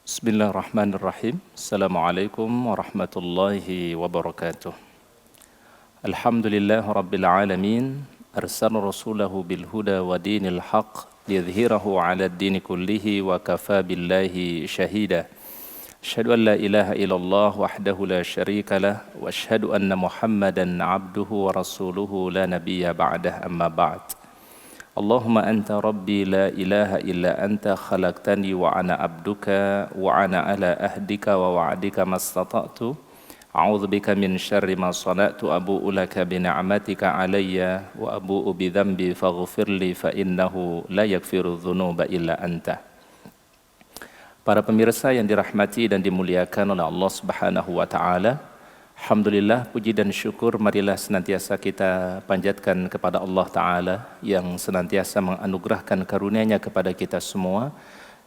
Bismillahirrahmanirrahim. Assalamualaikum warahmatullahi wabarakatuh. Alhamdulillah rabbil alamin. Arsala rasulahu bil huda wa dinil haq liyudhhirahu ala ad-din kullihi wa kafa billahi shahida. Asyhadu an la ilaha illallah wahdahu la syarika lah wa asyhadu anna Muhammadan abduhu wa rasuluhu la nabiyya ba'dah, amma ba'd. Allahumma anta rabbi la ilaha illa anta khalaqtani wa ana abduka wa ana ala ahdika wa wa'dika mastata'tu. A'udzu bika min syarri ma sana'tu, abu'u laka bi ni'matika alayya wa abu'u bi dhanbi faghfirli fa innahu la yaghfiru dzunuba illa anta. Para pemirsa yang dirahmati dan dimuliakan oleh Allah Subhanahu wa taala, alhamdulillah, puji dan syukur marilah senantiasa kita panjatkan kepada Allah Ta'ala yang senantiasa menganugerahkan karunia-Nya kepada kita semua,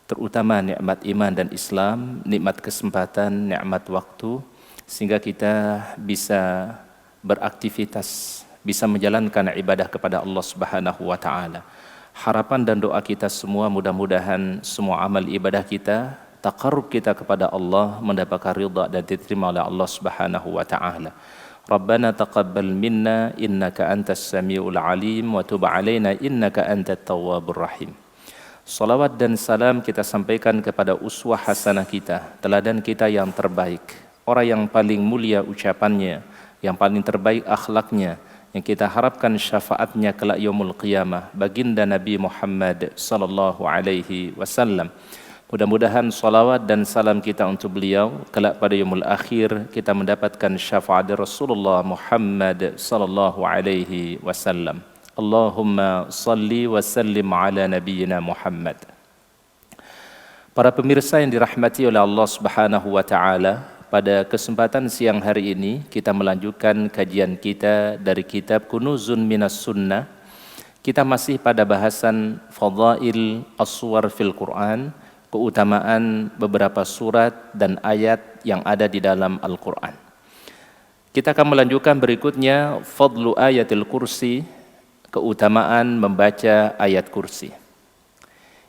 terutama nikmat iman dan Islam, nikmat kesempatan, nikmat waktu, sehingga kita bisa beraktivitas, bisa menjalankan ibadah kepada Allah Subhanahu wa taala. Harapan dan doa kita semua mudah-mudahan semua amal ibadah kita, taqarrub kita kepada Allah mendapatkan ridha dan diterima oleh Allah Subhanahu wa taala. Rabbana taqabbal minna innaka antas samiul alim wa tub alaina innaka antat tawwabur rahim. Salawat dan salam kita sampaikan kepada uswah hasanah kita, teladan kita yang terbaik, orang yang paling mulia ucapannya, yang paling terbaik akhlaknya, yang kita harapkan syafaatnya kelak yaumul qiyamah, baginda Nabi Muhammad sallallahu alaihi wasallam. Mudah-mudahan salawat dan salam kita untuk beliau kelak pada yaumul akhir kita mendapatkan syafaat Rasulullah Muhammad sallallahu alaihi wasallam. Allahumma salli wa sallim ala nabiyyina Muhammad. Para pemirsa yang dirahmati oleh Allah Subhanahu wa taala, pada kesempatan siang hari ini kita melanjutkan kajian kita dari kitab Kunuzun Minas Sunnah. Kita masih pada bahasan Fadail As-Suwar fil Quran, keutamaan beberapa surat dan ayat yang ada di dalam Al-Quran. Kita akan melanjutkan berikutnya Fadlu Ayatil Kursi, keutamaan membaca ayat kursi.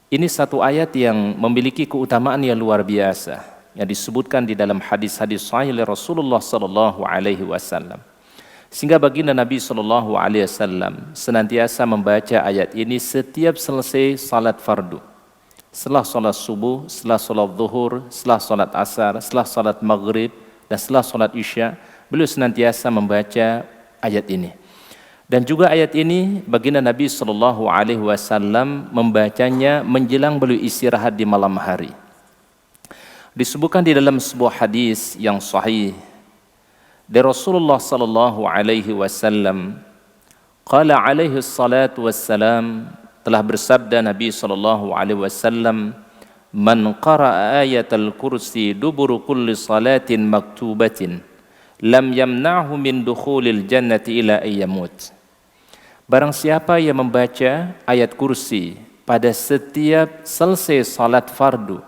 Ini satu ayat yang memiliki keutamaan yang luar biasa, yang disebutkan di dalam hadis-hadis sahih Rasulullah sallallahu alaihi wasallam. Sehingga baginda Nabi sallallahu alaihi wasallam senantiasa membaca ayat ini setiap selesai salat fardu. Setelah salat subuh, setelah salat zuhur, setelah salat asar, setelah salat maghrib, dan setelah salat isya, beliau senantiasa membaca ayat ini. Dan juga ayat ini baginda Nabi sallallahu alaihi wasallam membacanya menjelang beliau istirahat di malam hari. Disebutkan di dalam sebuah hadis yang sahih dari Rasulullah sallallahu alaihi wasallam, qala alaihi salatu wassalam, telah bersabda Nabi sallallahu alaihi wasallam, man qara'a ayatal kursi duburu kulli salatin maktubatin lam yamna'hu min dukhulil jannati ila ayyamut. Barang siapa yang membaca ayat kursi pada setiap selesai salat fardu,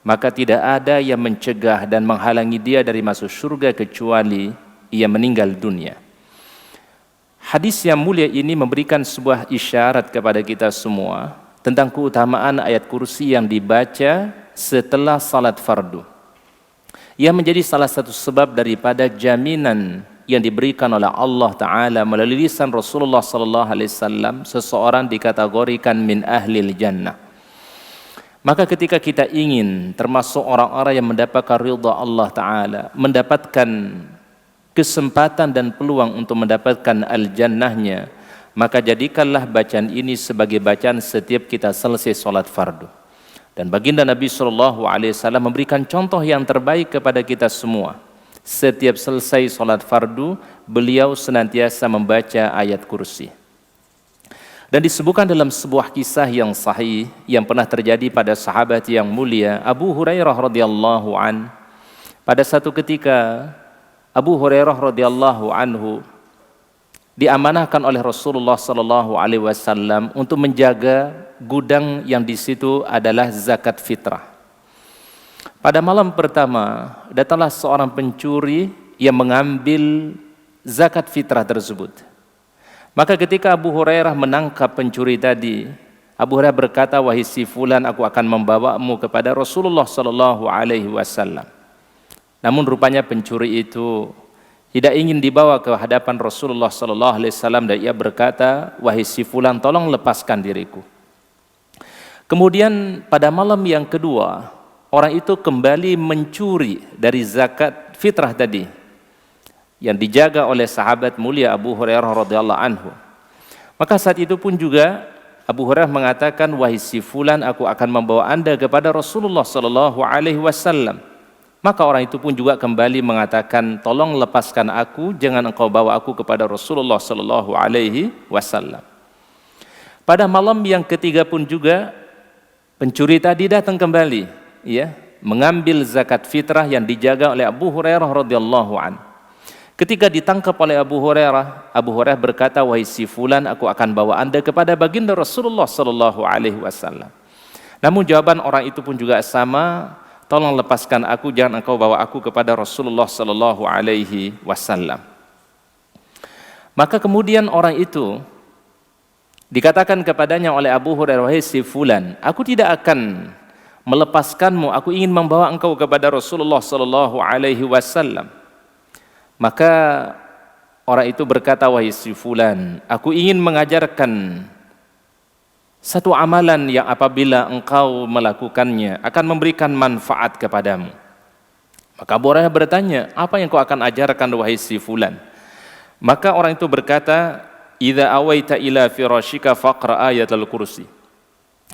maka tidak ada yang mencegah dan menghalangi dia dari masuk surga kecuali ia meninggal dunia. Hadis yang mulia ini memberikan sebuah isyarat kepada kita semua tentang keutamaan ayat kursi yang dibaca setelah salat fardu. Ia menjadi salah satu sebab daripada jaminan yang diberikan oleh Allah Ta'ala melalui lisan Rasulullah sallallahu alaihi wasallam, seseorang dikategorikan min ahlil jannah. Maka ketika kita ingin termasuk orang-orang yang mendapatkan ridha Allah Ta'ala, mendapatkan kesempatan dan peluang untuk mendapatkan al-jannahnya, maka jadikanlah bacaan ini sebagai bacaan setiap kita selesai salat fardu. Dan baginda Nabi SAW memberikan contoh yang terbaik kepada kita semua. Setiap selesai salat fardu, beliau senantiasa membaca ayat kursi. Dan disebutkan dalam sebuah kisah yang sahih yang pernah terjadi pada sahabat yang mulia Abu Hurairah radhiyallahu an. Pada satu ketika Abu Hurairah radhiyallahu anhu diamanahkan oleh Rasulullah sallallahu alaihi wasallam untuk menjaga gudang yang di situ adalah zakat fitrah. Pada malam pertama datanglah seorang pencuri yang mengambil zakat fitrah tersebut. Maka ketika Abu Hurairah menangkap pencuri tadi, Abu Hurairah berkata, wahai si fulan, aku akan membawamu kepada Rasulullah sallallahu alaihi wasallam. Namun rupanya pencuri itu tidak ingin dibawa ke hadapan Rasulullah sallallahu alaihi wasallam dan ia berkata, wahai si fulan, tolong lepaskan diriku. Kemudian pada malam yang kedua, orang itu kembali mencuri dari zakat fitrah tadi yang dijaga oleh sahabat mulia Abu Hurairah radhiyallahu anhu. Maka saat itu pun juga Abu Hurairah mengatakan, wahai si fulan, aku akan membawa Anda kepada Rasulullah sallallahu alaihi wasallam. Maka orang itu pun juga kembali mengatakan, tolong lepaskan aku, jangan engkau bawa aku kepada Rasulullah sallallahu alaihi wasallam. Pada malam yang ketiga pun juga pencuri tadi datang kembali, ya, mengambil zakat fitrah yang dijaga oleh Abu Hurairah radhiyallahu an. Ketika ditangkap oleh Abu Hurairah berkata, wahai si fulan, aku akan bawa Anda kepada baginda Rasulullah sallallahu alaihi wasallam. Namun jawaban orang itu pun juga sama, tolong lepaskan aku, jangan engkau bawa aku kepada Rasulullah sallallahu alaihi wasallam. Maka kemudian orang itu dikatakan kepadanya oleh Abu Hurairah, wahai si fulan, aku tidak akan melepaskanmu, aku ingin membawa engkau kepada Rasulullah sallallahu alaihi wasallam. Maka orang itu berkata, wahai si fulan, aku ingin mengajarkan satu amalan yang apabila engkau melakukannya akan memberikan manfaat kepadamu. Maka Abu Hurairah bertanya, apa yang kau akan ajarkan wahai si fulan? Maka orang itu berkata, idza awaita ila firashika faqra ayatul kursi.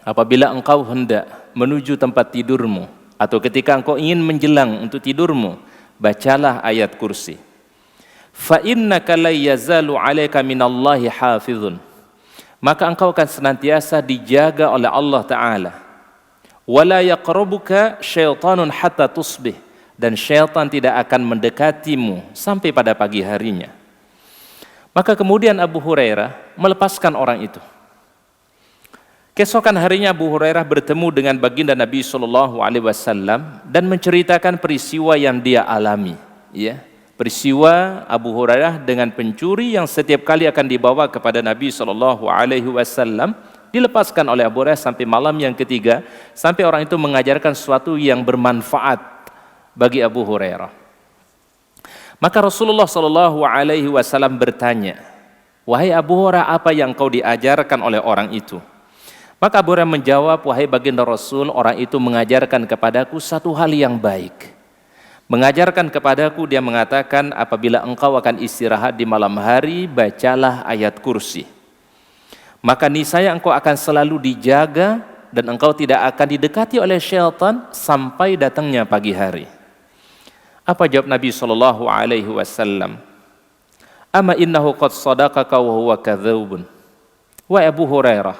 Apabila engkau hendak menuju tempat tidurmu atau ketika engkau ingin menjelang untuk tidurmu, bacalah ayat kursi. Fa innaka la yazalu 'alaika minallahi hafizun. Maka engkau akan senantiasa dijaga oleh Allah Ta'ala. Wala yaqrabuka syaitanun hatta tusbih. Dan syaitan tidak akan mendekatimu sampai pada pagi harinya. Maka kemudian Abu Hurairah melepaskan orang itu. Keesokan harinya Abu Hurairah bertemu dengan baginda Nabi SAW dan menceritakan peristiwa yang dia alami. Ya, peristiwa Abu Hurairah dengan pencuri yang setiap kali akan dibawa kepada Nabi SAW, dilepaskan oleh Abu Hurairah sampai malam yang ketiga, sampai orang itu mengajarkan sesuatu yang bermanfaat bagi Abu Hurairah. Maka Rasulullah SAW bertanya, wahai Abu Hurairah, apa yang kau diajarkan oleh orang itu? Maka Abu Hurairah menjawab, wahai baginda Rasul, orang itu mengajarkan kepadaku satu hal yang baik. Mengajarkan kepadaku, dia mengatakan, apabila engkau akan istirahat di malam hari, bacalah ayat kursi. Maka niscaya engkau akan selalu dijaga dan engkau tidak akan didekati oleh syaitan sampai datangnya pagi hari. Apa jawab Nabi SAW? Ama innahu qad sadaqaka wa huwa kadzdzabun. Wahai Abu Hurairah,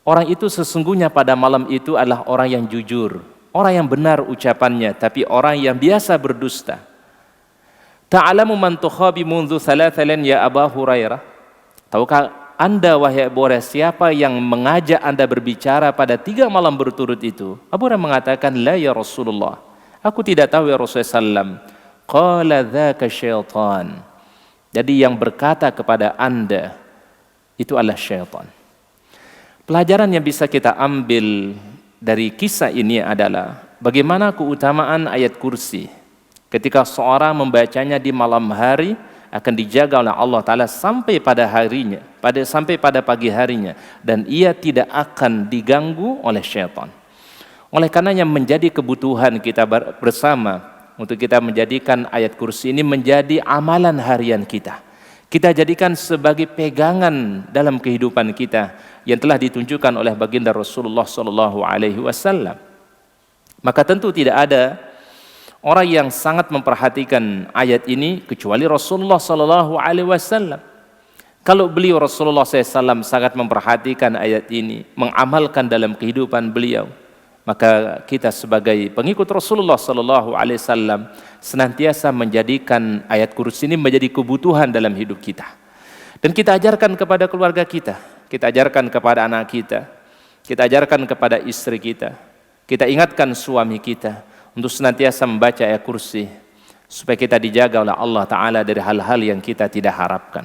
orang itu sesungguhnya pada malam itu adalah orang yang jujur, orang yang benar ucapannya, tapi orang yang biasa berdusta. Ta'alamu man tukhabi mundu thalathalan ya Abu Hurairah? Tahukah Anda wahai Abu Hurairah siapa yang mengajak Anda berbicara pada 3 malam berturut itu? Abu Hurairah mengatakan, la ya Rasulullah. Aku tidak tahu ya Rasulullah SAW. Qala dzaka syaitan. Jadi yang berkata kepada Anda itu adalah syaitan. Pelajaran yang bisa kita ambil dari kisah ini adalah bagaimana keutamaan ayat kursi. Ketika seorang membacanya di malam hari akan dijaga oleh Allah Ta'ala sampai pada harinya, sampai pada pagi harinya, dan ia tidak akan diganggu oleh syaitan. Oleh karenanya menjadi kebutuhan kita bersama untuk kita menjadikan ayat kursi ini menjadi amalan harian kita. Kita jadikan sebagai pegangan dalam kehidupan kita yang telah ditunjukkan oleh baginda Rasulullah SAW. Maka tentu tidak ada orang yang sangat memperhatikan ayat ini kecuali Rasulullah SAW. Kalau beliau Rasulullah SAW sangat memperhatikan ayat ini, mengamalkan dalam kehidupan beliau, maka kita sebagai pengikut Rasulullah SAW senantiasa menjadikan ayat kursi ini menjadi kebutuhan dalam hidup kita. Dan kita ajarkan kepada keluarga kita ajarkan kepada anak kita ajarkan kepada istri kita ingatkan suami kita untuk senantiasa membaca ayat kursi supaya kita dijaga oleh Allah Ta'ala dari hal-hal yang kita tidak harapkan.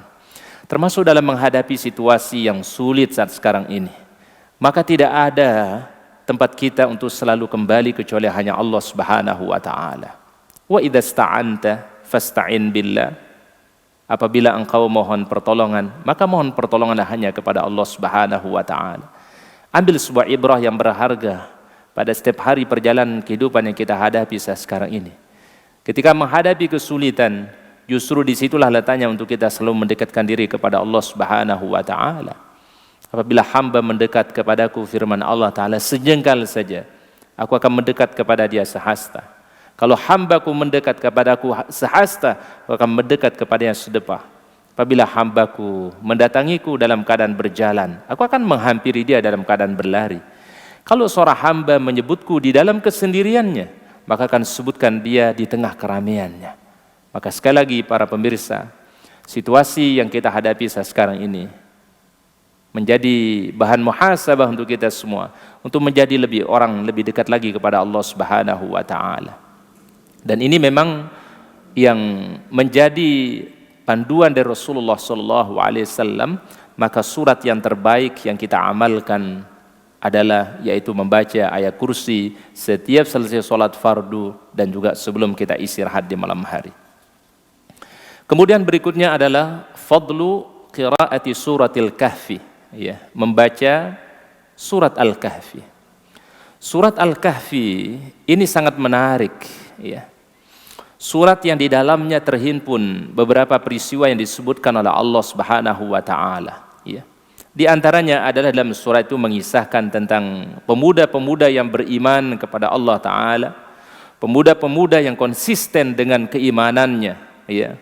Termasuk dalam menghadapi situasi yang sulit saat sekarang ini. maka tidak ada tempat kita untuk selalu kembali kecuali hanya Allah Subhanahu wa taala. Wa idza sta'anta fasta'in billah. Apabila engkau mohon pertolongan, maka mohon pertolonganlah hanya kepada Allah Subhanahu wa taala. Ambil sebuah ibrah yang berharga pada setiap hari perjalanan kehidupan yang kita hadapi sekarang ini. Ketika menghadapi kesulitan, justru disitulah letaknya untuk kita selalu mendekatkan diri kepada Allah Subhanahu wa taala. Apabila hamba mendekat kepadaku, firman Allah Ta'ala, sejengkal saja aku akan mendekat kepada dia sehasta. Kalau hambaku mendekat kepadaku sehasta, aku akan mendekat kepadanya sedepah. Apabila hambaku mendatangiku dalam keadaan berjalan, aku akan menghampiri dia dalam keadaan berlari. Kalau seorang hamba menyebutku di dalam kesendiriannya, maka akan sebutkan dia di tengah keramaiannya. Maka sekali lagi para pemirsa, situasi yang kita hadapi sekarang ini menjadi bahan muhasabah untuk kita semua, untuk menjadi orang lebih dekat lagi kepada Allah Subhanahu wa taala. Dan ini memang yang menjadi panduan dari Rasulullah sallallahu alaihi wasallam, maka surat yang terbaik yang kita amalkan adalah yaitu membaca ayat kursi setiap selesai salat fardu dan juga sebelum kita istirahat di malam hari. Kemudian berikutnya adalah fadlu qiraati suratil kahfi, ya, membaca surat Al-Kahfi. Surat Al-Kahfi ini sangat menarik, ya. Surat yang di dalamnya terhimpun beberapa peristiwa yang disebutkan oleh Allah Subhanahu wa taala, ya. Di antaranya adalah dalam surat itu mengisahkan tentang pemuda-pemuda yang beriman kepada Allah taala, pemuda-pemuda yang konsisten dengan keimanannya, ya.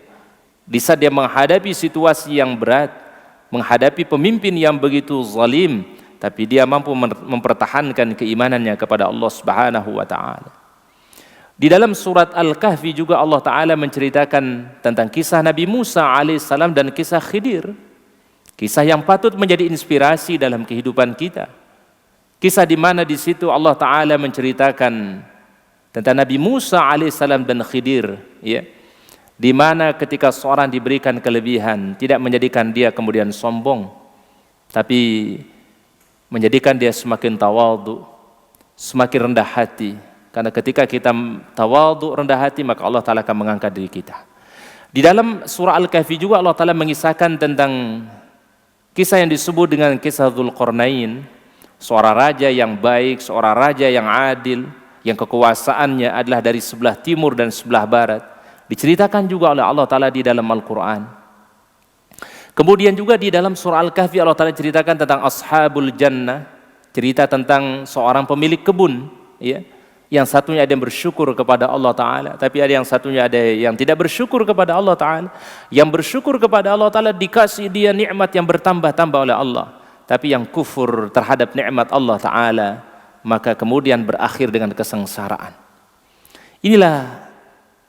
Di saat dia menghadapi situasi yang berat, menghadapi pemimpin yang begitu zalim, tapi dia mampu mempertahankan keimanannya kepada Allah Subhanahu wa taala. Di dalam surat Al-Kahfi juga Allah taala menceritakan tentang kisah Nabi Musa alaihissalam dan kisah Khidir. Kisah yang patut menjadi inspirasi dalam kehidupan kita. Kisah di mana di situ Allah taala menceritakan tentang Nabi Musa alaihissalam dan Khidir, ya. Di mana ketika seorang diberikan kelebihan, tidak menjadikan dia kemudian sombong, tapi menjadikan dia semakin tawadhu, semakin rendah hati. Karena ketika kita tawadhu, rendah hati, maka Allah Ta'ala akan mengangkat diri kita. Di dalam surah Al-Kahfi juga Allah Ta'ala mengisahkan tentang kisah yang disebut dengan kisah Dzulqarnain, seorang raja yang baik, seorang raja yang adil, yang kekuasaannya adalah dari sebelah timur dan sebelah barat. Diceritakan juga oleh Allah Ta'ala di dalam Al-Quran. Kemudian juga di dalam surah Al-Kahfi Allah Ta'ala ceritakan tentang Ashabul Jannah, cerita tentang seorang pemilik kebun, ya. Yang satunya ada yang bersyukur kepada Allah Ta'ala, tapi ada yang satunya ada yang tidak bersyukur kepada Allah Ta'ala. Yang bersyukur kepada Allah Ta'ala dikasih dia nikmat yang bertambah-tambah oleh Allah, tapi yang kufur terhadap nikmat Allah Ta'ala, maka kemudian berakhir dengan kesengsaraan. Inilah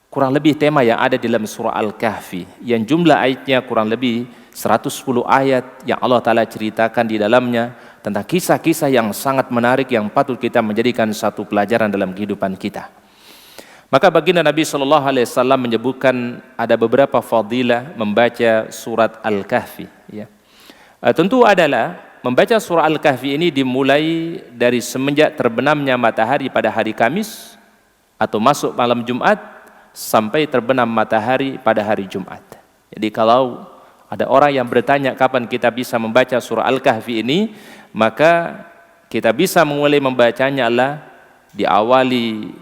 kurang lebih tema yang ada di dalam surah Al-Kahfi, yang jumlah ayatnya kurang lebih 110 ayat yang Allah Ta'ala ceritakan di dalamnya tentang kisah-kisah yang sangat menarik yang patut kita menjadikan satu pelajaran dalam kehidupan kita. Maka baginda Nabi SAW menyebutkan ada beberapa fadilah membaca surat Al-Kahfi, ya. Tentu adalah membaca surah Al-Kahfi ini dimulai dari semenjak terbenamnya matahari pada hari Kamis atau masuk malam Jumat sampai terbenam matahari pada hari Jumat. Jadi kalau ada orang yang bertanya kapan kita bisa membaca surah Al-Kahfi ini, maka kita bisa memulai membacanya adalah diawali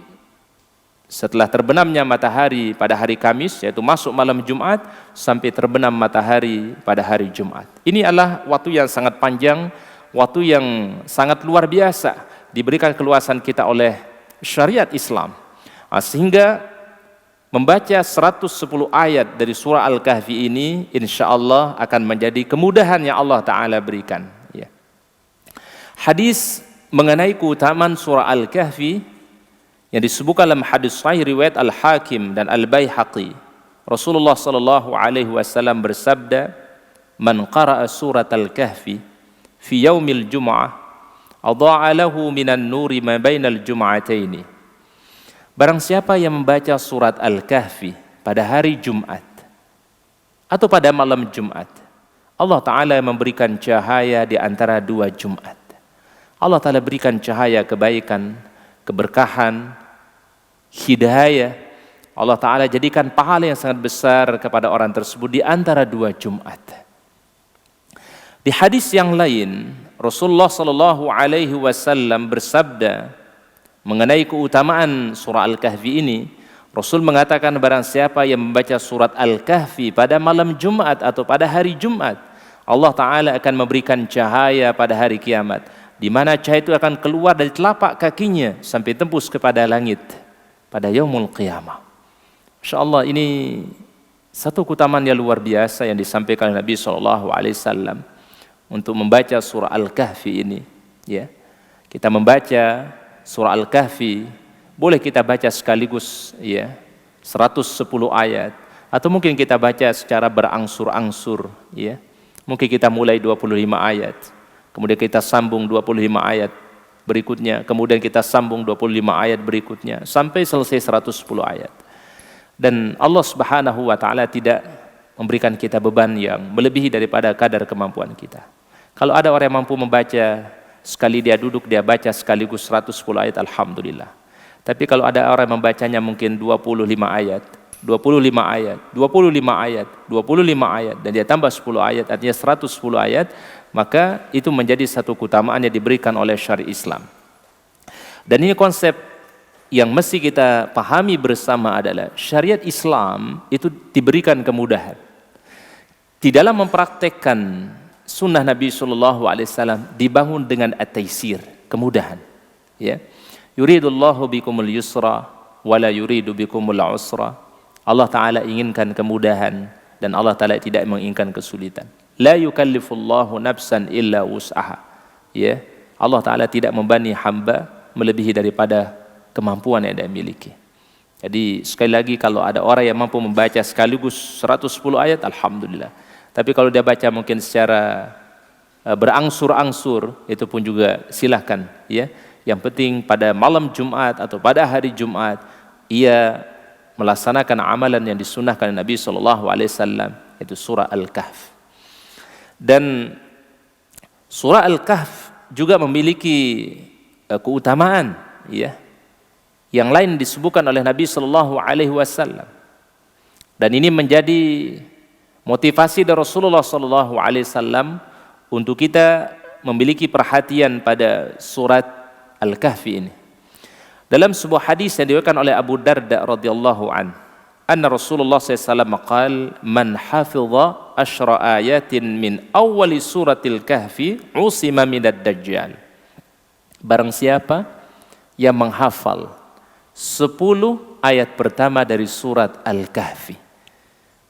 setelah terbenamnya matahari pada hari Kamis, yaitu masuk malam Jumat sampai terbenam matahari pada hari Jumat. Ini adalah waktu yang sangat panjang, waktu yang sangat luar biasa diberikan keluasan kita oleh syariat Islam. Sehingga membaca 110 ayat dari surah Al-Kahfi ini insya Allah akan menjadi kemudahan yang Allah Ta'ala berikan, ya. Hadis mengenai keutamaan surah Al-Kahfi yang disebutkan dalam hadis sahih riwayat Al-Hakim dan Al-Baihaqi. Rasulullah sallallahu alaihi wasallam bersabda, "Man qara'a surat Al-Kahfi fi yaumil jum'ah, adha'a lahu minan nuri ma bainal jum'ataini." Barang siapa yang membaca surat Al-Kahfi pada hari Jumat atau pada malam Jumat, Allah Ta'ala memberikan cahaya di antara dua Jumat. Allah Ta'ala berikan cahaya kebaikan, keberkahan, hidayah. Allah Ta'ala jadikan pahala yang sangat besar kepada orang tersebut di antara 2 Jumat. Di hadis yang lain, Rasulullah Sallallahu Alaihi Wasallam bersabda mengenai keutamaan surah Al-Kahfi ini. Rasul mengatakan barang siapa yang membaca surat Al-Kahfi pada malam Jumat atau pada hari Jumat, Allah Ta'ala akan memberikan cahaya pada hari kiamat, di mana cahaya itu akan keluar dari telapak kakinya sampai tembus kepada langit pada yaumul qiyamah. Masya Allah, ini satu keutamaan yang luar biasa yang disampaikan oleh Nabi SAW untuk membaca surah Al-Kahfi ini. Ya, kita membaca surah Al-Kahfi, boleh kita baca sekaligus, ya, 110 ayat, atau mungkin kita baca secara berangsur-angsur, ya. Mungkin kita mulai 25 ayat, kemudian kita sambung 25 ayat berikutnya, kemudian kita sambung 25 ayat berikutnya, sampai selesai 110 ayat. Dan Allah Subhanahu wa Ta'ala tidak memberikan kita beban yang melebihi daripada kadar kemampuan kita. Kalau ada orang yang mampu membaca, sekali dia duduk, dia baca sekaligus 110 ayat, alhamdulillah. Tapi kalau ada orang yang membacanya mungkin 25 ayat, 25 ayat, 25 ayat, 25 ayat, dan dia tambah 10 ayat, artinya 110 ayat, maka itu menjadi satu keutamaan yang diberikan oleh syariat Islam. Dan ini konsep yang mesti kita pahami bersama adalah syariat Islam itu diberikan kemudahan. Di dalam mempraktekkan sunnah Nabi SAW dibangun dengan at-taysir, kemudahan. Ya. Yuridullahu bikumul yusra wala yuridu bikumul usra. Allah Ta'ala inginkan kemudahan dan Allah Ta'ala tidak menginginkan kesulitan. La yukallifullahu nafsan illa wus'aha. Ya, Allah Ta'ala tidak membebani hamba melebihi daripada kemampuan yang dia miliki. Jadi sekali lagi, kalau ada orang yang mampu membaca sekaligus 110 ayat, alhamdulillah. Tapi kalau dia baca mungkin secara berangsur-angsur, itu pun juga silahkan, ya. Yang penting pada malam Jumat atau pada hari Jumat ia melaksanakan amalan yang disunnahkan Nabi SAW, yaitu surah Al-Kahf. Dan surah Al-Kahf juga memiliki keutamaan, ya, yang lain disebutkan oleh Nabi SAW. Dan ini menjadi motivasi dari Rasulullah SAW untuk kita memiliki perhatian pada surat Al-Kahfi ini. Dalam sebuah hadis yang diriwayatkan oleh Abu Darda radhiyallahu an, anna Rasulullah SAW qala man hafidha asyra ayatin min awwali suratil kahfi usima minad dajjal. Barang siapa yang menghafal 10 ayat pertama dari surat Al-Kahfi,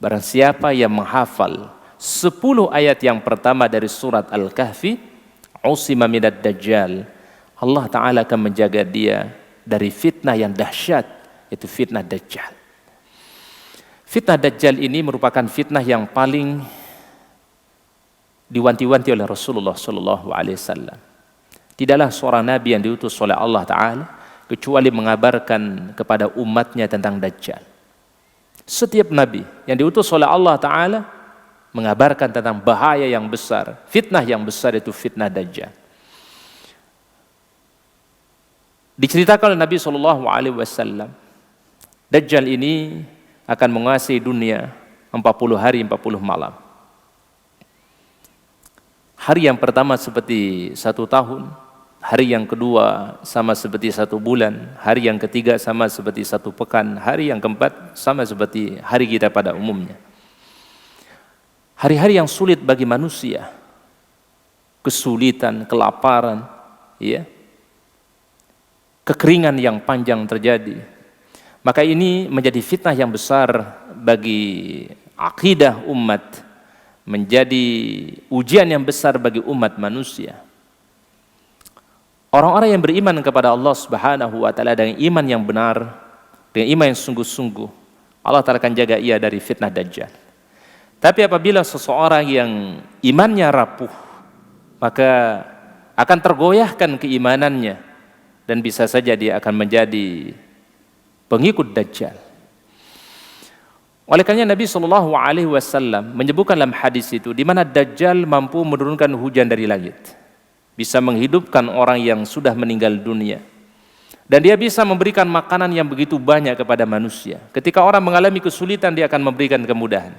barang siapa yang menghafal 10 ayat yang pertama dari surat Al-Kahfi, usima minad dajjal, Allah Ta'ala akan menjaga dia dari fitnah yang dahsyat, yaitu fitnah Dajjal. Fitnah Dajjal ini merupakan fitnah yang paling diwanti-wanti oleh Rasulullah SAW. Tidaklah seorang nabi yang diutus oleh Allah Ta'ala kecuali mengabarkan kepada umatnya tentang Dajjal. Setiap nabi yang diutus oleh Allah Ta'ala mengabarkan tentang bahaya yang besar, fitnah yang besar, itu fitnah Dajjal. Diceritakan oleh Nabi SAW, Dajjal ini akan menguasai dunia 40 hari 40 malam. Hari yang pertama seperti 1 tahun, hari yang kedua sama seperti 1 bulan, hari yang ketiga sama seperti 1 pekan, hari yang keempat sama seperti hari kita pada umumnya. Hari-hari yang sulit bagi manusia, kesulitan, kelaparan, ya, kekeringan yang panjang terjadi. Maka ini menjadi fitnah yang besar bagi akidah umat, menjadi ujian yang besar bagi umat manusia. Orang-orang yang beriman kepada Allah Subhanahu wa Ta'ala dengan iman yang benar, dengan iman yang sungguh-sungguh, Allah Ta'ala akan jaga ia dari fitnah Dajjal. Tapi apabila seseorang yang imannya rapuh, maka akan tergoyahkan keimanannya, dan bisa saja dia akan menjadi pengikut Dajjal. Oleh karena Nabi SAW menyebutkan dalam hadis itu, di mana Dajjal mampu menurunkan hujan dari langit. bisa menghidupkan orang yang sudah meninggal dunia. Dan dia bisa memberikan makanan yang begitu banyak kepada manusia. Ketika orang mengalami kesulitan, dia akan memberikan kemudahan.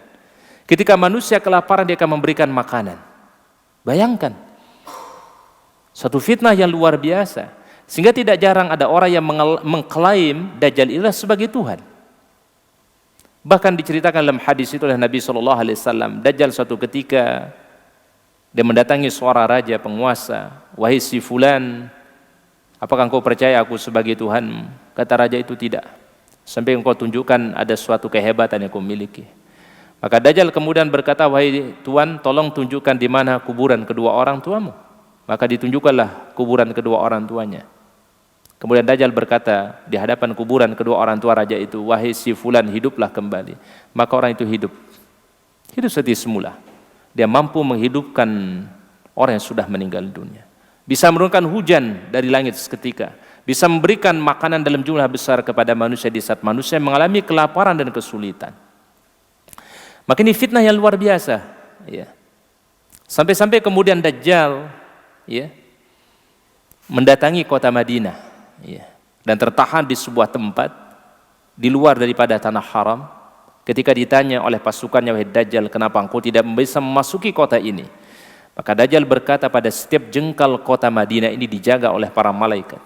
Ketika manusia kelaparan, dia akan memberikan makanan. Bayangkan, satu fitnah yang luar biasa. Sehingga tidak jarang ada orang yang mengklaim Dajjal itu sebagai Tuhan. Bahkan diceritakan dalam hadis itu oleh Nabi SAW, Dajjal suatu ketika dia mendatangi seorang raja penguasa, "Wahai si fulan, apakah engkau percaya aku sebagai Tuhan?" Kata raja itu, "Tidak, sampai engkau tunjukkan ada suatu kehebatan yang kau miliki." Maka Dajjal kemudian berkata, "Wahai Tuan, tolong tunjukkan di mana kuburan kedua orang tuamu." Maka ditunjukkanlah kuburan kedua orang tuanya. Kemudian Dajjal berkata di hadapan kuburan kedua orang tua raja itu, "Wahai si fulan, hiduplah kembali." Maka orang itu hidup seperti semula. Dia mampu menghidupkan orang yang sudah meninggal dunia. Bisa menurunkan hujan dari langit seketika. Bisa memberikan makanan dalam jumlah besar kepada manusia di saat manusia mengalami kelaparan dan kesulitan. Maka ini fitnah yang luar biasa. Ya. Sampai-sampai kemudian Dajjal mendatangi kota Madinah. Dan tertahan di sebuah tempat di luar daripada tanah haram. Ketika ditanya oleh pasukannya, "Wahai Dajjal, kenapa engkau tidak bisa memasuki kota ini?" Maka Dajjal berkata, "Pada setiap jengkal kota Madinah ini dijaga oleh para malaikat.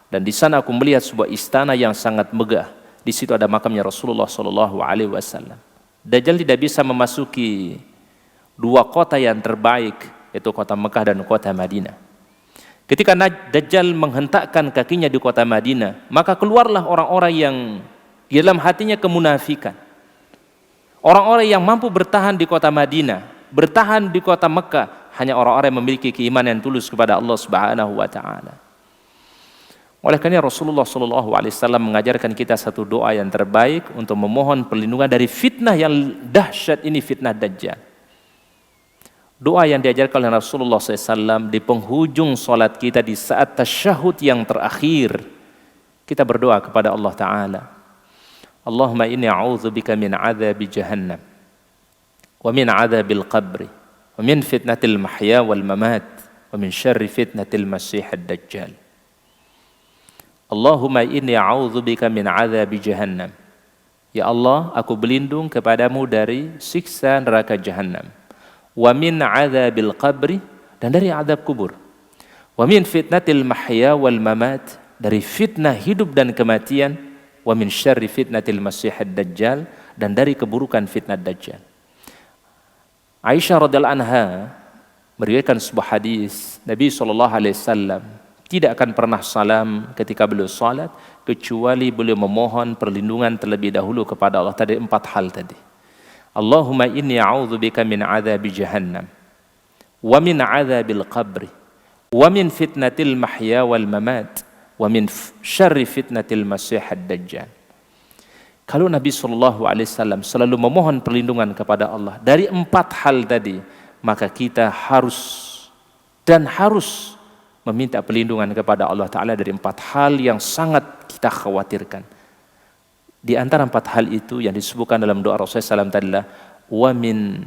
Dan di sana aku melihat sebuah istana yang sangat megah. Di situ ada makamnya Rasulullah SAW. Dajjal tidak bisa memasuki dua kota yang terbaik, yaitu kota Mekah dan kota Madinah. Ketika Dajjal menghentakkan kakinya di kota Madinah, maka keluarlah orang-orang yang di dalam hatinya kemunafikan. Orang-orang yang mampu bertahan di kota Madinah, bertahan di kota Mekah, hanya orang-orang yang memiliki keimanan yang tulus kepada Allah Subhanahu wa taala. Oleh karena Rasulullah SAW mengajarkan kita satu doa yang terbaik untuk memohon perlindungan dari fitnah yang dahsyat ini, fitnah Dajjal. Doa yang diajarkan oleh Rasulullah SAW di penghujung salat kita di saat tasyahud yang terakhir, kita berdoa kepada Allah Ta'ala, "Allahumma inni a'udzubika min adzabi jahannam wa min adzabil qabri wa min fitnatil mahya wal mamat wa min syarri fitnatil masiihid dajjal." Allahumma inni a'udzubika min adzabi jahannam. Ya Allah, aku berlindung kepadamu dari siksa neraka jahannam. Wa min adzabil qabri, dan dari azab kubur. Wa min fitnatil mahya wal mamat, dari fitnah hidup dan kematian. Wa min syarri fitnatil masiihid dajjal, dan dari keburukan fitnah dajjal. Aisyah radhiyallahu anha meriwayatkan sebuah hadis, Nabi SAW tidak akan pernah salam ketika beliau salat kecuali beliau memohon perlindungan terlebih dahulu kepada Allah dari 4 hal tadi. Allahumma inni a'udzubika min adzabi jahannam wa min adzabil qabri wa min fitnatil mahya wal mamat wa min syarri fitnatil masiihid dajjal. Kalau Nabi SAW selalu memohon perlindungan kepada Allah dari 4 hal tadi, maka kita harus meminta perlindungan kepada Allah Ta'ala dari 4 hal yang sangat kita khawatirkan. Di antara 4 hal itu yang disebutkan dalam doa Rasulullah SAW tadi adalah wa min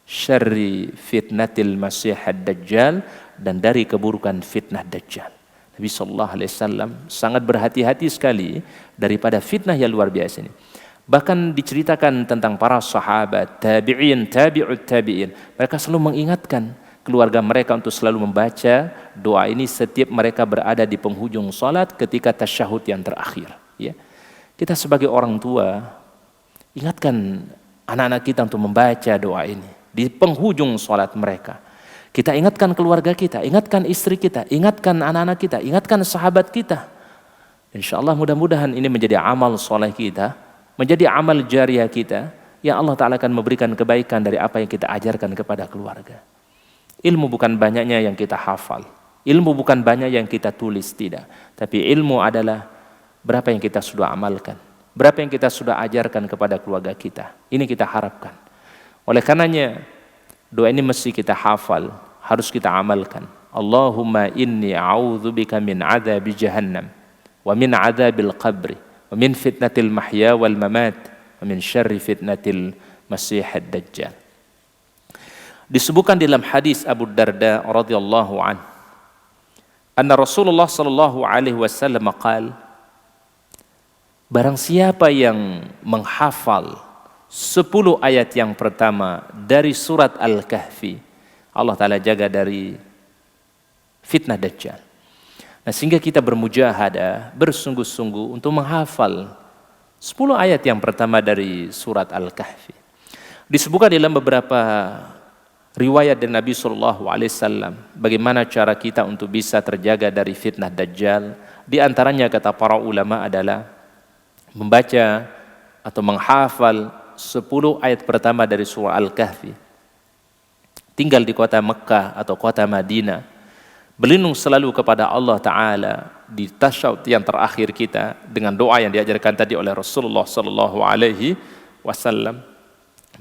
syarri fitnatil masiihid dajjal, dan dari keburukan fitnah dajjal. Nabi SAW sangat berhati-hati sekali daripada fitnah yang luar biasa ini. Bahkan diceritakan tentang para sahabat, tabi'in, tabi'ut tabi'in. Mereka selalu mengingatkan keluarga mereka untuk selalu membaca doa ini setiap mereka berada di penghujung salat ketika tasyahud yang terakhir. Ya. Kita sebagai orang tua, ingatkan anak-anak kita untuk membaca doa ini di penghujung salat mereka. Kita ingatkan keluarga kita, ingatkan istri kita, ingatkan anak-anak kita, ingatkan sahabat kita. InsyaAllah mudah-mudahan ini menjadi amal soleh kita, menjadi amal jariah kita, yang Allah Ta'ala akan memberikan kebaikan dari apa yang kita ajarkan kepada keluarga. Ilmu bukan banyaknya yang kita hafal, ilmu bukan banyak yang kita tulis, tidak. Tapi ilmu adalah berapa yang kita sudah amalkan, berapa yang kita sudah ajarkan kepada keluarga kita. Ini kita harapkan. Oleh karenanya, doa ini mesti kita hafal, harus kita amalkan. Allahumma inni a'udzubika min adzabi jahannam wa min adzabil qabri wa min fitnatil mahya wal mamat wa min syarri fitnatil masiihid dajjal. Disebutkan dalam hadis Abu Darda radhiyallahu anhu, anna Rasulullah sallallahu alaihi wasallam qaal, barang siapa yang menghafal 10 ayat yang pertama dari surat Al-Kahfi, Allah Ta'ala jaga dari fitnah Dajjal. Nah, sehingga kita bermujahadah, bersungguh-sungguh untuk menghafal 10 ayat yang pertama dari surat Al-Kahfi. Disebutkan dalam beberapa riwayat dari Nabi SAW bagaimana cara kita untuk bisa terjaga dari fitnah Dajjal. Di antaranya kata para ulama adalah membaca atau menghafal 10 ayat pertama dari surah Al-Kahfi. Tinggal di kota Mekah atau kota Madinah, berlindung selalu kepada Allah Ta'ala di tasyahud yang terakhir kita dengan doa yang diajarkan tadi oleh Rasulullah SAW.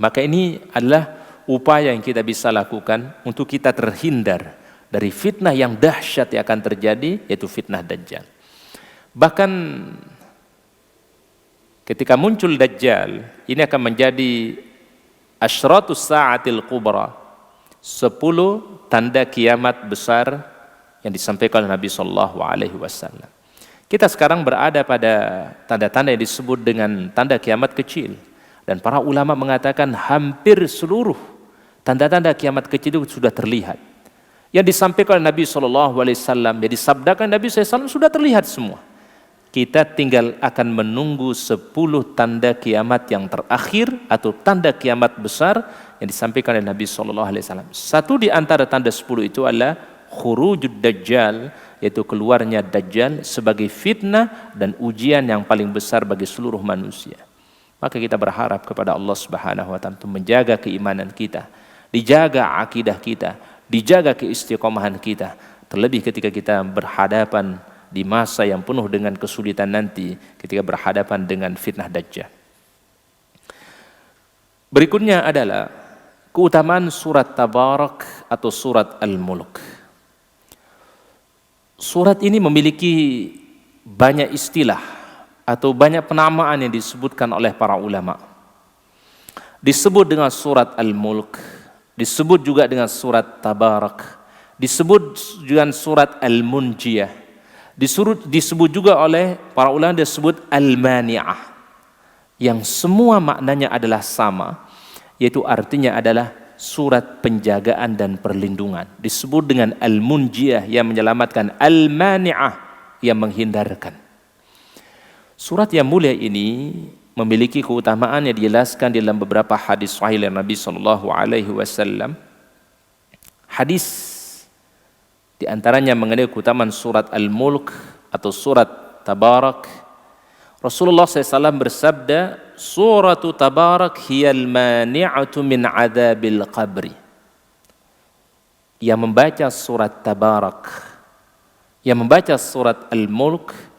Maka ini adalah upaya yang kita bisa lakukan untuk kita terhindar dari fitnah yang dahsyat yang akan terjadi, yaitu fitnah Dajjal. Bahkan ketika muncul Dajjal, ini akan menjadi asyratus sa'atil kubra, 10 tanda kiamat besar yang disampaikan oleh Nabi SAW. Kita sekarang berada pada tanda-tanda yang disebut dengan tanda kiamat kecil. Dan para ulama mengatakan hampir seluruh tanda-tanda kiamat kecil itu sudah terlihat. Yang disampaikan oleh Nabi SAW, yang disabdakan Nabi SAW sudah terlihat semua. Kita tinggal akan menunggu 10 tanda kiamat yang terakhir atau tanda kiamat besar yang disampaikan oleh Nabi SAW. Satu di antara tanda 10 itu adalah khurujud Dajjal, yaitu keluarnya Dajjal sebagai fitnah dan ujian yang paling besar bagi seluruh manusia. Maka kita berharap kepada Allah Subhanahu wa Ta'ala untuk menjaga keimanan kita, dijaga akidah kita, dijaga keistiqomahan kita, terlebih ketika kita berhadapan di masa yang penuh dengan kesulitan nanti, ketika berhadapan dengan fitnah Dajjal. Berikutnya adalah keutamaan surat Tabarak atau surat Al-Mulk. Surat ini memiliki banyak istilah atau banyak penamaan yang disebutkan oleh para ulama. Disebut dengan surat Al-Mulk, disebut juga dengan surat Tabarak, disebut dengan surat Al-Munjiyah, disebut juga oleh para ulama disebut Al-Mani'ah, yang semua maknanya adalah sama, yaitu artinya adalah surat penjagaan dan perlindungan. Disebut dengan Al-Munjiyah yang menyelamatkan, Al-Mani'ah yang menghindarkan. Surat yang mulia ini memiliki keutamaan yang dijelaskan dalam beberapa hadis sahih dari Nabi SAW. Hadis di antaranya mengenai keutamaan surat Al-Mulk atau surat Tabarak. Rasulullah SAW bersabda, suratu Tabarak hiyal mani'atu min adzabil qabri. Yang membaca surat Tabarak, yang membaca surat Al-Mulk,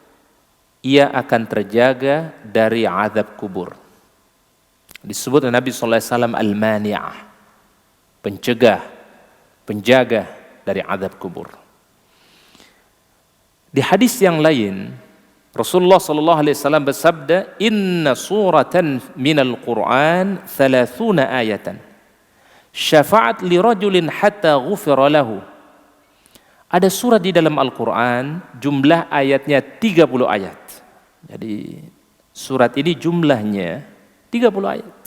ia akan terjaga dari azab kubur. Disebut Nabi SAW Al-Mani'ah, pencegah, penjaga dari azab kubur. Di hadis yang lain, Rasulullah SAW bersabda, inna suratan minal Qur'an 30 ayatan, syafa'at li rajulin hatta ghufira lahu. Ada surat di dalam Al-Quran, jumlah ayatnya 30 ayat. Jadi surat ini jumlahnya 30 ayat.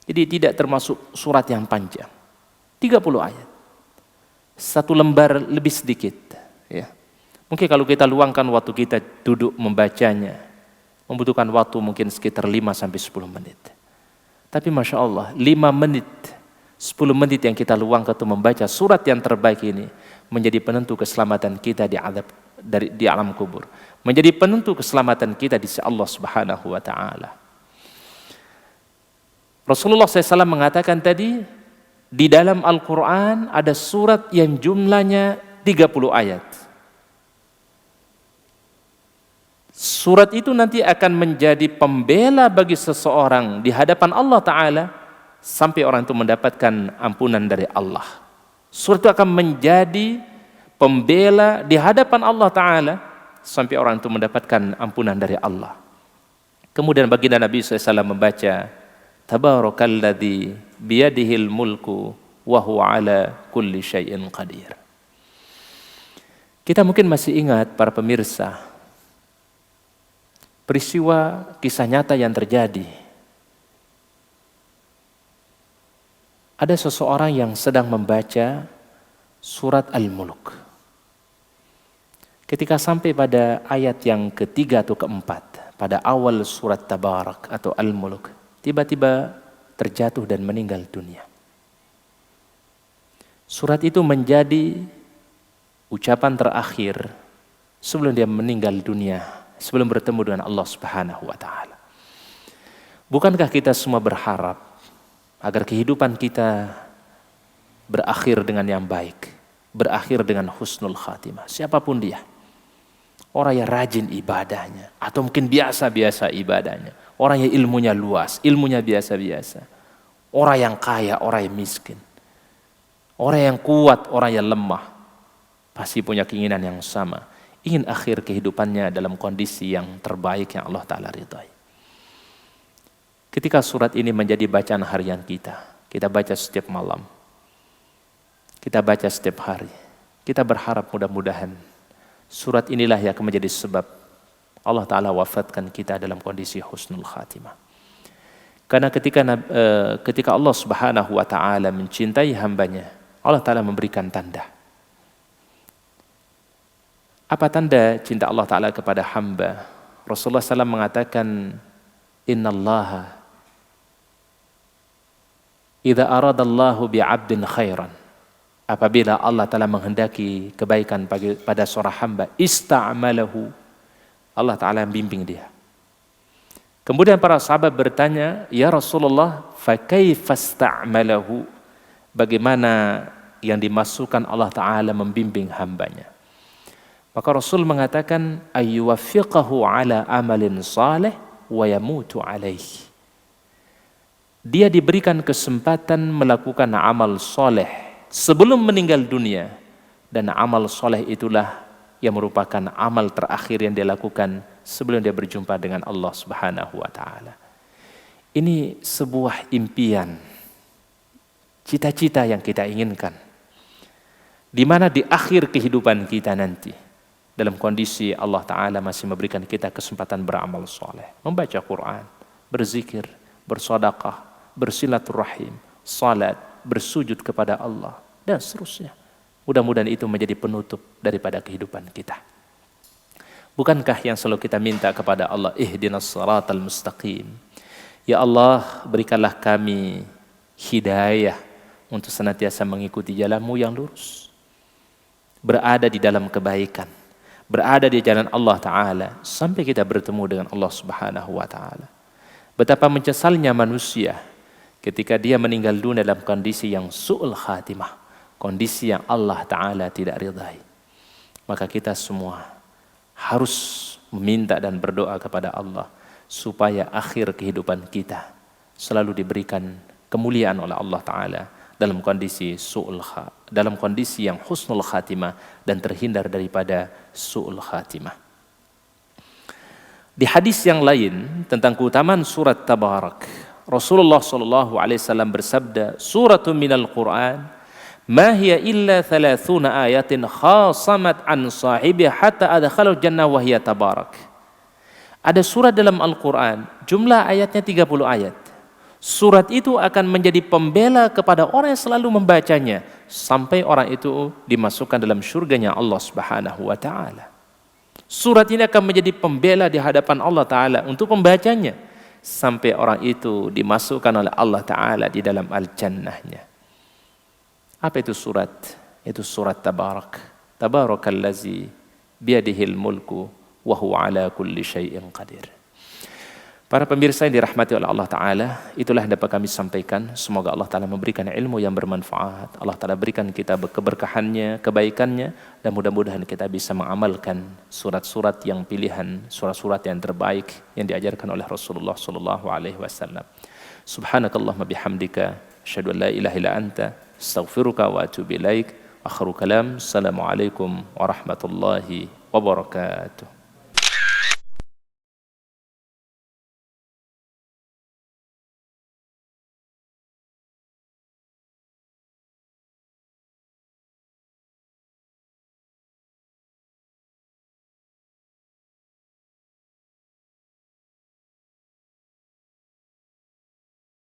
Jadi tidak termasuk surat yang panjang. 30 ayat. Satu lembar lebih sedikit. Ya. Mungkin kalau kita luangkan waktu kita duduk membacanya, membutuhkan waktu mungkin sekitar 5-10 menit. Tapi Masya Allah, 5 menit, 10 menit yang kita luangkan untuk membaca surat yang terbaik ini, menjadi penentu keselamatan kita di alam kubur, menjadi penentu keselamatan kita di sisi Allah Subhanahu wa Ta'ala. Rasulullah SAW mengatakan tadi, di dalam Al-Quran ada surat yang jumlahnya 30 ayat. Surat itu nanti akan menjadi pembela bagi seseorang di hadapan Allah Ta'ala sampai orang itu mendapatkan ampunan dari Allah. Surat itu akan menjadi pembela di hadapan Allah Ta'ala sampai orang itu mendapatkan ampunan dari Allah. Kemudian baginda Nabi SAW membaca, Tabarakalladzi biyadihil mulku wa huwa ala kulli syai'in qadir. Kita mungkin masih ingat para pemirsa, peristiwa kisah nyata yang terjadi. Ada seseorang yang sedang membaca surat Al-Mulk. Ketika sampai pada ayat yang ketiga atau keempat, pada awal surat Tabarak atau Al-Mulk, tiba-tiba terjatuh dan meninggal dunia. Surat itu menjadi ucapan terakhir sebelum dia meninggal dunia, sebelum bertemu dengan Allah Subhanahu wa taala. Bukankah kita semua berharap agar kehidupan kita berakhir dengan yang baik, berakhir dengan husnul khatimah, siapapun dia. Orang yang rajin ibadahnya, atau mungkin biasa-biasa ibadahnya. Orang yang ilmunya luas, ilmunya biasa-biasa. Orang yang kaya, orang yang miskin. Orang yang kuat, orang yang lemah. Pasti punya keinginan yang sama. Ingin akhir kehidupannya dalam kondisi yang terbaik yang Allah Ta'ala ridhai. Ketika surat ini menjadi bacaan harian kita baca setiap malam, kita baca setiap hari, kita berharap mudah-mudahan surat inilah yang akan menjadi sebab Allah Ta'ala wafatkan kita dalam kondisi husnul khatimah. Karena ketika Allah Subhanahu wa Ta'ala mencintai hambanya, Allah Ta'ala memberikan tanda. Apa tanda cinta Allah Ta'ala kepada hamba? Rasulullah SAW mengatakan, Innallaha idza aradallahu bi'abdin khairan. Apabila Allah Ta'ala menghendaki kebaikan pada seorang hamba, ista'malahu, Allah Ta'ala membimbing dia. Kemudian para sahabat bertanya, Ya Rasulullah, fa kaifa ista'malahu? Bagaimana yang dimasukkan Allah Ta'ala membimbing hambanya? Maka Rasul mengatakan, ayyuwaffiqahu ala amalin salih wa yamutu alaihi. Dia diberikan kesempatan melakukan amal soleh sebelum meninggal dunia, dan amal soleh itulah yang merupakan amal terakhir yang dia lakukan sebelum dia berjumpa dengan Allah Subhanahu wa Ta'ala. Ini sebuah impian, cita-cita yang kita inginkan, di mana di akhir kehidupan kita nanti, dalam kondisi Allah Ta'ala masih memberikan kita kesempatan beramal soleh, membaca Quran, berzikir, bersedekah, bersilaturahim, salat, bersujud kepada Allah, dan seterusnya. Mudah-mudahan itu menjadi penutup daripada kehidupan kita. Bukankah yang selalu kita minta kepada Allah, ihdinas siratal mustaqim. Ya Allah, berikanlah kami hidayah untuk senantiasa mengikuti jalan-Mu yang lurus. Berada di dalam kebaikan, berada di jalan Allah Ta'ala, sampai kita bertemu dengan Allah Subhanahu wa Ta'ala. Betapa menyesalnya manusia ketika dia meninggal dunia dalam kondisi yang su'ul khatimah, kondisi yang Allah Ta'ala tidak ridhai. Maka kita semua harus meminta dan berdoa kepada Allah supaya akhir kehidupan kita selalu diberikan kemuliaan oleh Allah Ta'ala dalam kondisi dalam kondisi yang husnul khatimah dan terhindar daripada su'ul khatimah. Di hadis yang lain tentang keutamaan surat Tabarak, Rasulullah SAW bersabda, suratun minal Quran, ma hiya illa 30 ayatin khasamat an sahibi hatta adkhalahu jannah wa hiya tabarak. Ada surat dalam Al-Quran, jumlah ayatnya 30 ayat. Surat itu akan menjadi pembela kepada orang yang selalu membacanya, sampai orang itu dimasukkan dalam syurganya Allah Subhanahu wa Ta'ala. Surat ini akan menjadi pembela di hadapan Allah Ta'ala untuk pembacanya, sampai orang itu dimasukkan oleh Allah Ta'ala di dalam al-jannahnya. Apa itu surat? Itu surat Tabarak. Tabarakallazi biyadihil mulku wa huwa ala kulli syai'in qadir. Para pemirsa yang dirahmati oleh Allah Ta'ala, itulah yang dapat kami sampaikan. Semoga Allah Ta'ala memberikan ilmu yang bermanfaat. Allah Ta'ala berikan kita keberkahannya, kebaikannya, dan mudah-mudahan kita bisa mengamalkan surat-surat yang pilihan, surat-surat yang terbaik yang diajarkan oleh Rasulullah SAW. Subhanakallahumma bihamdika, asyhadu an la ilaha illa anta, astaghfiruka wa atubu ilaik. Akhiru kalam, assalamualaikum warahmatullahi wabarakatuh.